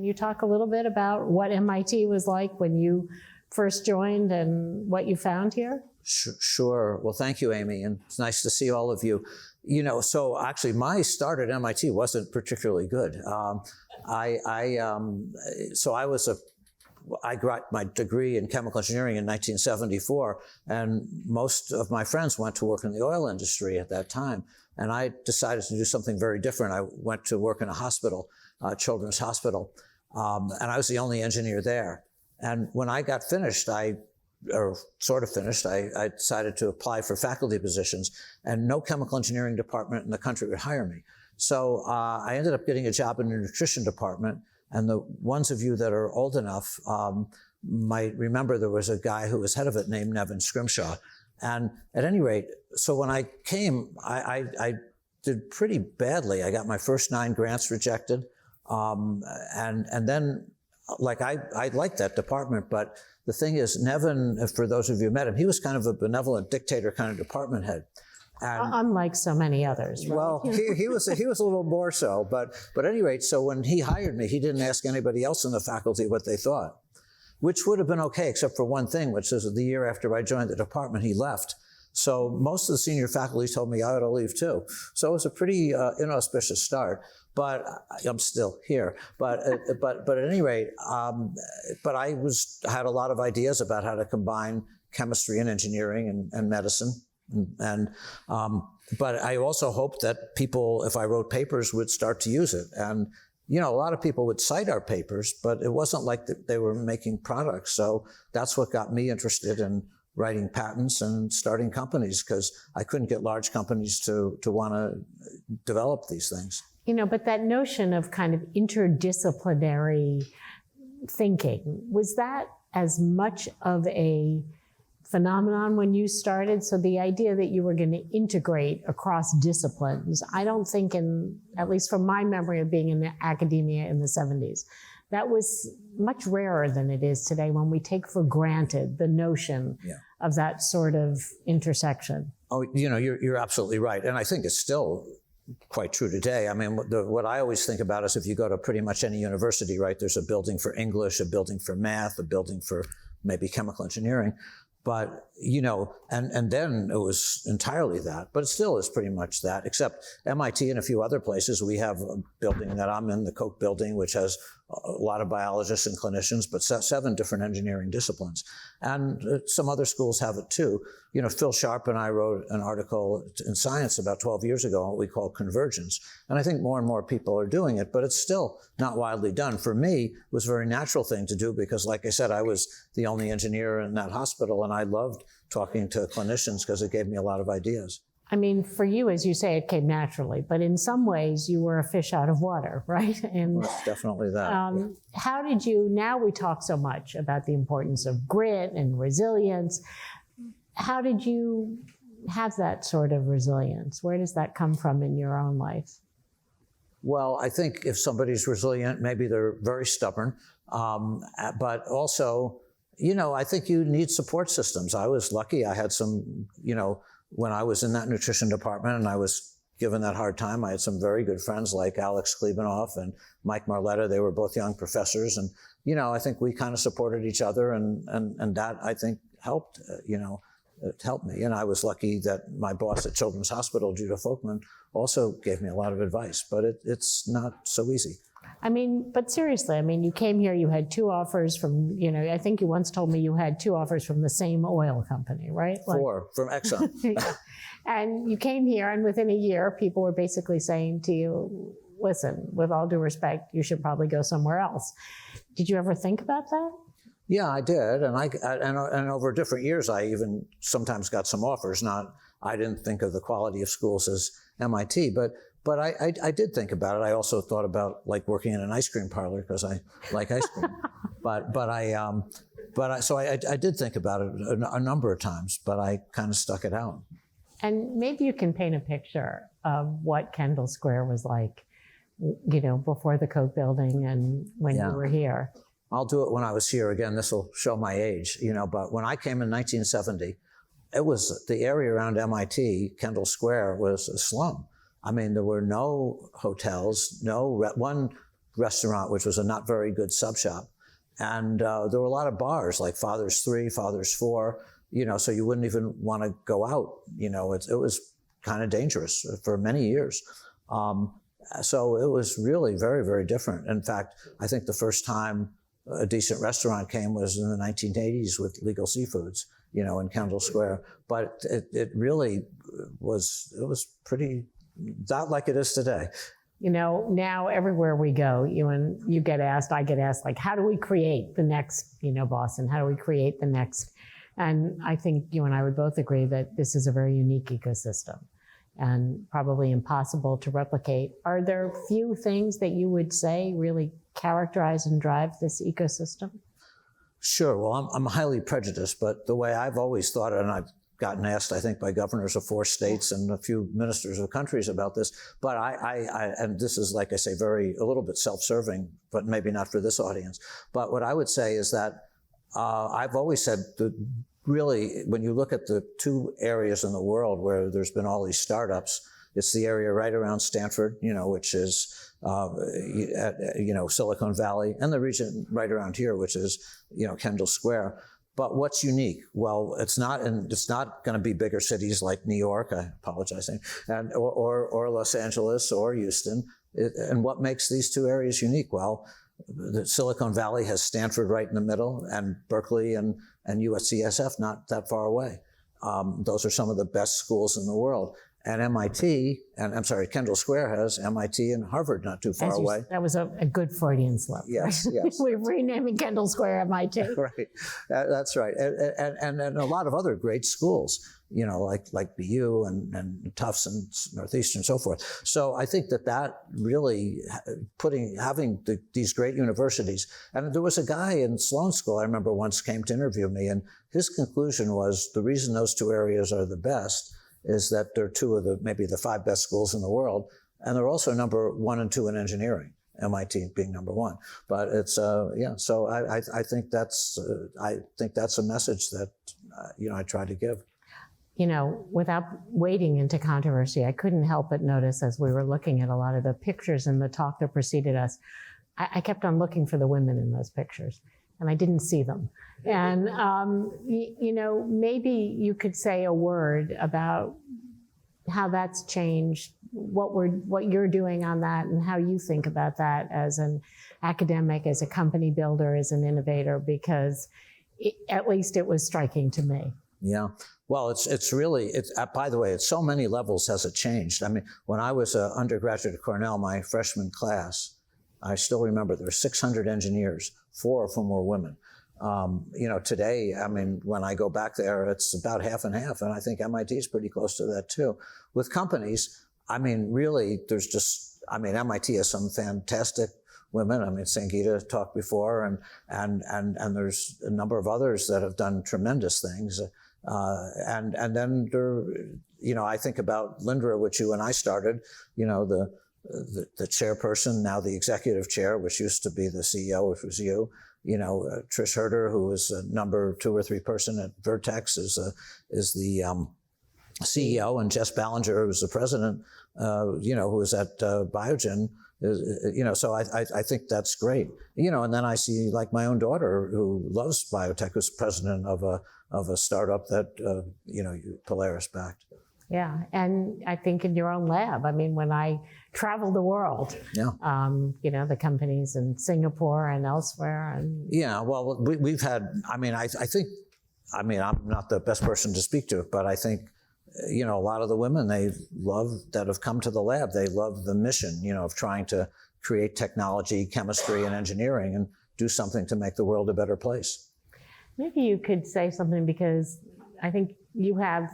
you talk a little bit about what MIT was like when you first joined and what you found here? Sure. Well, thank you, Amy, and it's nice to see all of you. So actually, my start at MIT wasn't particularly good. I got my degree in chemical engineering in 1974, and most of my friends went to work in the oil industry at that time. And I decided to do something very different. I went to work in a hospital, children's hospital, and I was the only engineer there. And when I got finished, I decided to apply for faculty positions, and no chemical engineering department in the country would hire me. So I ended up getting a job in the nutrition department. And the ones of you that are old enough might remember there was a guy who was head of it named Nevin Scrimshaw. And at any rate, so when I came, I did pretty badly. I got my first 9 grants rejected. And then, like, I liked that department, but the thing is, Nevin, for those of you who met him, he was kind of a benevolent dictator kind of department head. And, unlike so many others, right? Well, he was a little more so, but at any rate, so when he hired me, he didn't ask anybody else in the faculty what they thought, which would have been okay, except for one thing, which is the year after I joined the department, he left. So most of the senior faculty told me I ought to leave too. So it was a pretty inauspicious start, but I'm still here. But at any rate, but I had a lot of ideas about how to combine chemistry and engineering and medicine. But I also hoped that people, if I wrote papers, would start to use it. And, a lot of people would cite our papers, but it wasn't like they were making products. So that's what got me interested in writing patents and starting companies, because I couldn't get large companies to want to develop these things. But that notion of kind of interdisciplinary thinking, was that as much of a phenomenon when you started? So the idea that you were going to integrate across disciplines, I don't think at least from my memory of being in academia in the 70s, that was much rarer than it is today when we take for granted the notion of that sort of intersection. Oh, you're absolutely right. And I think it's still quite true today. I mean, what I always think about is if you go to pretty much any university, right, there's a building for English, a building for math, a building for maybe chemical engineering. But, and then it was entirely that, but it still is pretty much that, except MIT and a few other places. We have a building that I'm in, the Koch building, which has a lot of biologists and clinicians, but 7 different engineering disciplines. And some other schools have it too. Phil Sharp and I wrote an article in Science about 12 years ago on what we call convergence. And I think more and more people are doing it, but it's still not widely done. For me, it was a very natural thing to do because, like I said, I was the only engineer in that hospital, and I loved talking to clinicians because it gave me a lot of ideas. I mean, for you, as you say, it came naturally, but in some ways you were a fish out of water, right? And well, it's definitely that. How did you, now we talk so much about the importance of grit and resilience. How did you have that sort of resilience? Where does that come from in your own life? Well, I think if somebody's resilient, maybe they're very stubborn, but also, I think you need support systems. I was lucky. I had some, when I was in that nutrition department and I was given that hard time, I had some very good friends like Alex Klebanoff and Mike Marletta. They were both young professors. And, I think we kind of supported each other and that, I think, helped, it helped me. And I was lucky that my boss at Children's Hospital, Judah Folkman, also gave me a lot of advice, but it's not so easy. I mean, but seriously, you came here, you had 2 offers from, I think you once told me you had 2 offers from the same oil company, right? 4 from Exxon. Yeah. And you came here, and within a year, people were basically saying to you, listen, with all due respect, you should probably go somewhere else. Did you ever think about that? Yeah, I did. And over different years, I even sometimes got some offers. I didn't think of the quality of schools as MIT, but I did think about it. I also thought about like working in an ice cream parlor because I like ice cream. So I did think about it a number of times, but I kind of stuck it out. And maybe you can paint a picture of what Kendall Square was like, before the Koch building and when you were here. I'll do it when I was here. Again, this will show my age, but when I came in 1970, it was the area around MIT, Kendall Square, was a slum. There were no hotels, one restaurant, which was a not very good sub shop. And there were a lot of bars like Father's 3, Father's 4, so you wouldn't even want to go out. It was kind of dangerous for many years. So it was really very, very different. In fact, I think the first time a decent restaurant came was in the 1980s with Legal Seafoods, in Kendall Square. But it really was pretty not like it is today. Now everywhere we go, you get asked, I get asked, like, how do we create the next, Boston? How do we create the next? And I think you and I would both agree that this is a very unique ecosystem and probably impossible to replicate. Are there few things that you would say really characterize and drive this ecosystem? Sure. Well, I'm highly prejudiced, but the way I've always thought it, and I've gotten asked, I think, by governors of 4 states and a few ministers of countries about this, but I and this is, like I say, a little bit self-serving, but maybe not for this audience. But what I would say is that I've always said that really, when you look at the 2 areas in the world where there's been all these startups, it's the area right around Stanford, which is, Silicon Valley, and the region right around here, which is, Kendall Square. But what's unique? Well, it's not going to be bigger cities like New York, I apologize, or Los Angeles or Houston. And what makes these 2 areas unique? Well, the Silicon Valley has Stanford right in the middle, and Berkeley and USCSF not that far away. Those are some of the best schools in the world. And Kendall Square has MIT and Harvard not too far away. That was a good Freudian slip. Yes, yes. We're renaming Kendall Square MIT. Right, that's right. And a lot of other great schools, like BU and Tufts and Northeastern and so forth. So I think that really having these great universities. And there was a guy in Sloan School I remember once came to interview me, and his conclusion was the reason those 2 areas are the best is that they're 2 of maybe the 5 best schools in the world, and they're also number 1 and 2 in engineering. MIT being number 1, but it's So I think that's a message that I try to give. Without wading into controversy, I couldn't help but notice as we were looking at a lot of the pictures in the talk that preceded us, I kept on looking for the women in those pictures, and I didn't see them. And, maybe you could say a word about how that's changed, what you're doing on that, and how you think about that as an academic, as a company builder, as an innovator, because at least it was striking to me. Yeah. Well, it's really, by the way, at so many levels has it changed. I mean, when I was an undergraduate at Cornell, my freshman class, I still remember there were 600 engineers, 4 of whom were women. Today, I mean, when I go back there, it's about half and half. And I think MIT is pretty close to that too. With companies, I mean, really, MIT has some fantastic women. I mean, Sangeeta talked before, and there's a number of others that have done tremendous things. And then there, I think about Lindra, which you and I started, the chairperson, now the executive chair, which used to be the CEO, which was you. Trish Herder, who was a number 2 or 3 person at Vertex, is the CEO, and Jess Ballinger, who's the president, who was at Biogen. So I think that's great. And then I see like my own daughter who loves biotech, who's president of a startup that Polaris backed. Yeah, and I think in your own lab. I mean, when I travel the world, the companies in Singapore and elsewhere. And yeah, well, we've had. I think. I'm not the best person to speak to it, but I think, a lot of the women that have come to the lab, they love the mission, of trying to create technology, chemistry, and engineering, and do something to make the world a better place. Maybe you could say something, because I think you have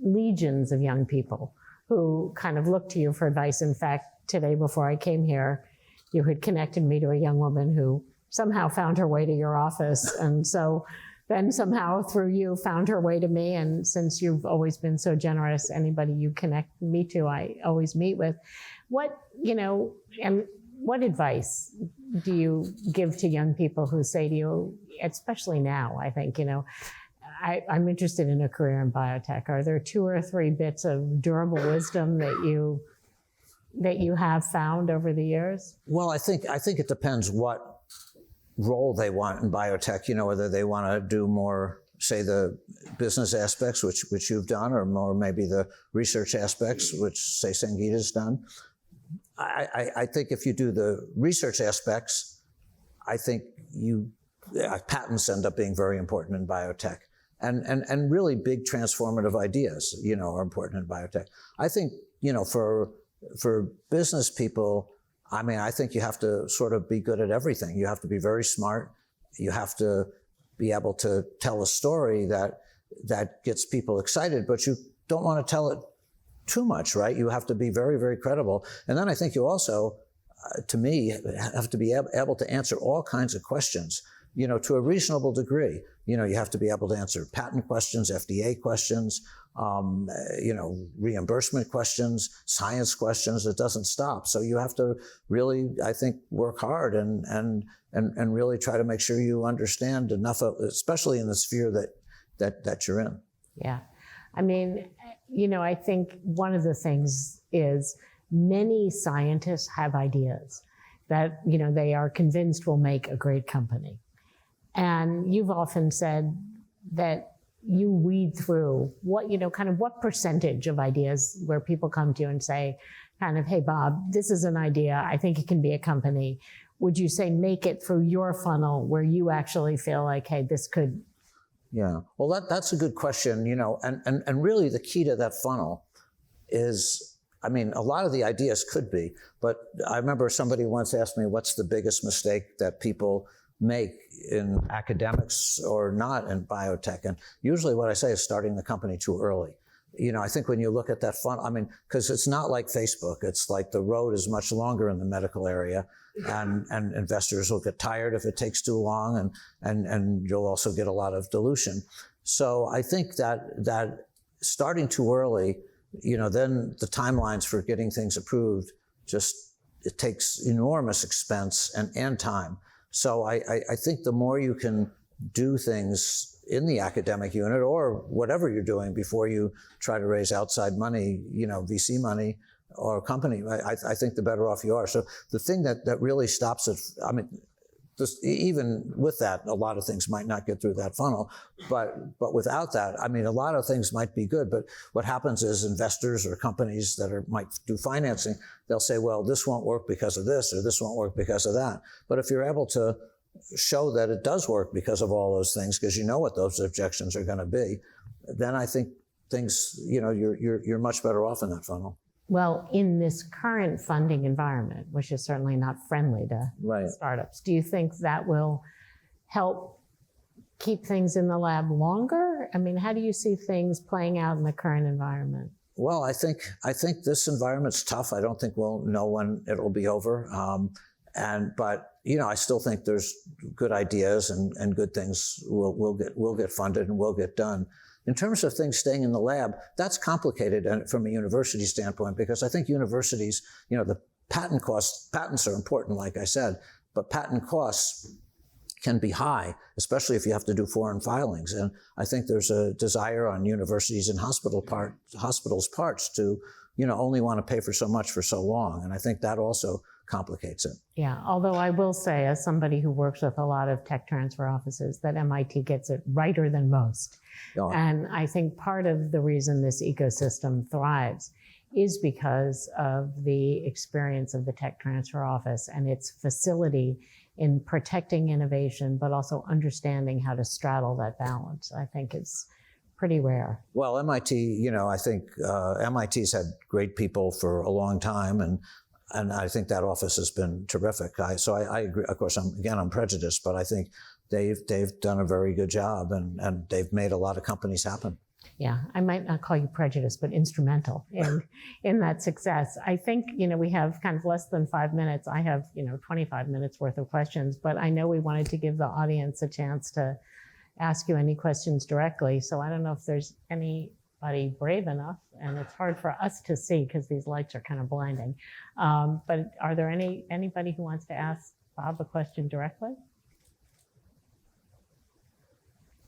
legions of young people who kind of look to you for advice. In fact, today before I came here, you had connected me to a young woman who somehow found her way to your office. And so then somehow through you found her way to me. And since you've always been so generous, anybody you connect me to, I always meet with. What advice do you give to young people who say to you, especially now, I think, I'm interested in a career in biotech. Are there 2 or 3 bits of durable wisdom that you that you have found over the years? Well, I think it depends what role they want in biotech, whether they want to do more, say, the business aspects, which you've done, or more maybe the research aspects, which, say, Sangeeta's done. I think if you do the research aspects, I think patents end up being very important in biotech. And really big transformative ideas, are important in biotech. I think, for business people, I think you have to sort of be good at everything. You have to be very smart. You have to be able to tell a story that gets people excited, but you don't want to tell it too much, right? You have to be very, very credible. And then I think you also, to me, have to be able to answer all kinds of questions, to a reasonable degree. You have to be able to answer patent questions, FDA questions, reimbursement questions, science questions. It doesn't stop. So you have to really, I think, work hard and really try to make sure you understand enough of, especially in the sphere that you're in. Yeah. I think one of the things is many scientists have ideas that, they are convinced will make a great company. And you've often said that you weed through what percentage of ideas where people come to you and say, hey, Bob, this is an idea. I think it can be a company. Would you say make it through your funnel where you actually feel like, hey, this could? Yeah. Well, that's a good question, and really the key to that funnel is, a lot of the ideas could be, but I remember somebody once asked me, what's the biggest mistake that people make in academics or not in biotech? And usually what I say is starting the company too early. I think when you look at that funnel, because it's not like Facebook. It's like the road is much longer in the medical area, and investors will get tired if it takes too long, and you'll also get a lot of dilution. So I think that starting too early, then the timelines for getting things approved, it takes enormous expense and time. So I think the more you can do things in the academic unit or whatever you're doing before you try to raise outside money, VC money or a company, I think the better off you are. So the thing that really stops it, even with that, a lot of things might not get through that funnel, but without that, a lot of things might be good. But what happens is investors or companies that might do financing, they'll say, well, this won't work because of this, or this won't work because of that. But if you're able to show that it does work because of all those things, because you know what those objections are going to be, then I think things, you're much better off in that funnel. Well, in this current funding environment, which is certainly not friendly to startups, do you think that will help keep things in the lab longer? How do you see things playing out in the current environment? Well, I think this environment's tough. I don't think we'll know when it'll be over. But I still think there's good ideas and good things will get funded and will get done. In terms of things staying in the lab, that's complicated from a university standpoint, because I think universities, the patents are important, like I said, but patent costs can be high, especially if you have to do foreign filings. And I think there's a desire on universities and hospitals' parts to, only want to pay for so much for so long. And I think that also complicates it. Yeah, although I will say, as somebody who works with a lot of tech transfer offices, that MIT gets it righter than most. Yeah. And I think part of the reason this ecosystem thrives is because of the experience of the tech transfer office and its facility in protecting innovation, but also understanding how to straddle that balance. I think it's pretty rare. Well, MIT, I think MIT's had great people for a long time, and I think that office has been terrific. So I agree. Of course, I'm prejudiced, but I think they've done a very good job, and they've made a lot of companies happen. Yeah, I might not call you prejudiced, but instrumental in that success. I think, we have kind of less than 5 minutes. I have, 25 minutes worth of questions, but I know we wanted to give the audience a chance to ask you any questions directly. So I don't know if there's anybody brave enough, and it's hard for us to see because these lights are kind of blinding. But are there anybody who wants to ask Bob a question directly?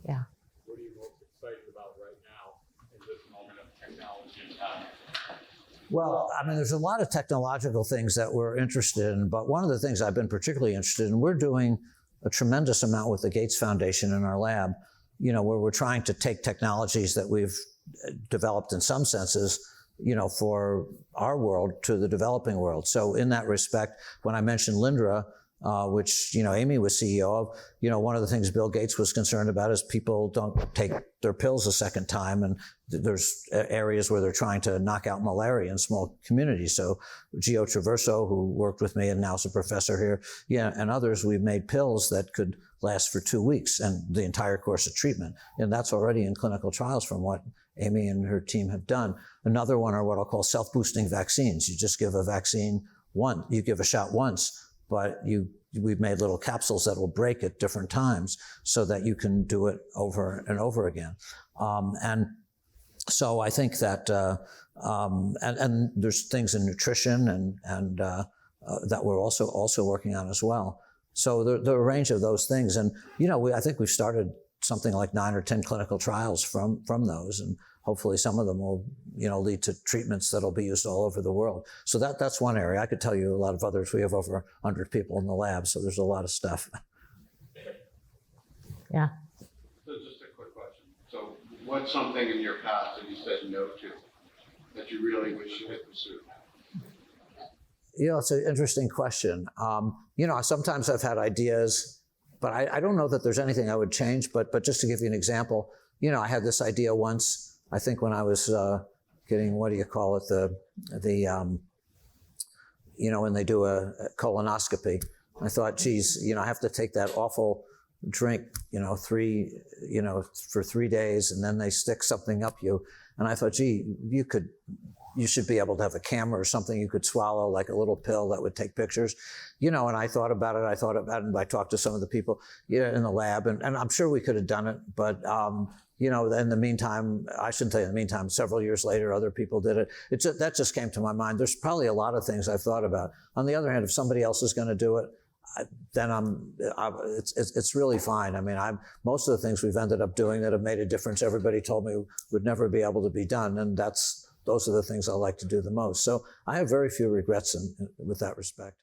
Yeah. What are you most excited about right now in this moment of technology and time? Well, I mean, there's a lot of technological things that we're interested in, but one of the things I've been particularly interested in, we're doing a tremendous amount with the Gates Foundation in our lab, where we're trying to take technologies that we've developed in some senses, for our world to the developing world. So in that respect, when I mentioned Lindra, which, Amy was CEO of, one of the things Bill Gates was concerned about is people don't take their pills a second time. And there's areas where they're trying to knock out malaria in small communities. So Gio Traverso, who worked with me and now is a professor here, and others, we've made pills that could last for 2 weeks and the entire course of treatment. And that's already in clinical trials from what Amy and her team have done. Another one are what I'll call self-boosting vaccines. You just give a vaccine you give a shot once, but we've made little capsules that will break at different times so that you can do it over and over again. And so I think that, and there's things in nutrition and that we're also working on as well. So there are a range of those things. And, I think we've started something like 9 or 10 clinical trials from those. And hopefully some of them will, lead to treatments that'll be used all over the world. So that's one area. I could tell you a lot of others. We have over 100 people in the lab, so there's a lot of stuff. Yeah. So just a quick question. So what's something in your past that you said no to that you really wish you had pursued? It's an interesting question. Sometimes I've had ideas, but I don't know that there's anything I would change. But just to give you an example, I had this idea once, I think when I was getting, what do you call it, when they do a colonoscopy, I thought, geez, I have to take that awful drink, for 3 days, and then they stick something up you. And I thought, gee, you should be able to have a camera or something you could swallow, like a little pill that would take pictures, and I thought about it. And I talked to some of the people in the lab, and I'm sure we could have done it. But, in the meantime, I shouldn't say in the meantime, several years later, other people did it. That just came to my mind. There's probably a lot of things I've thought about. On the other hand, if somebody else is going to do it, then it's really fine. I mean, most of the things we've ended up doing that have made a difference, everybody told me would never be able to be done. And those are the things I like to do the most. So I have very few regrets with that respect.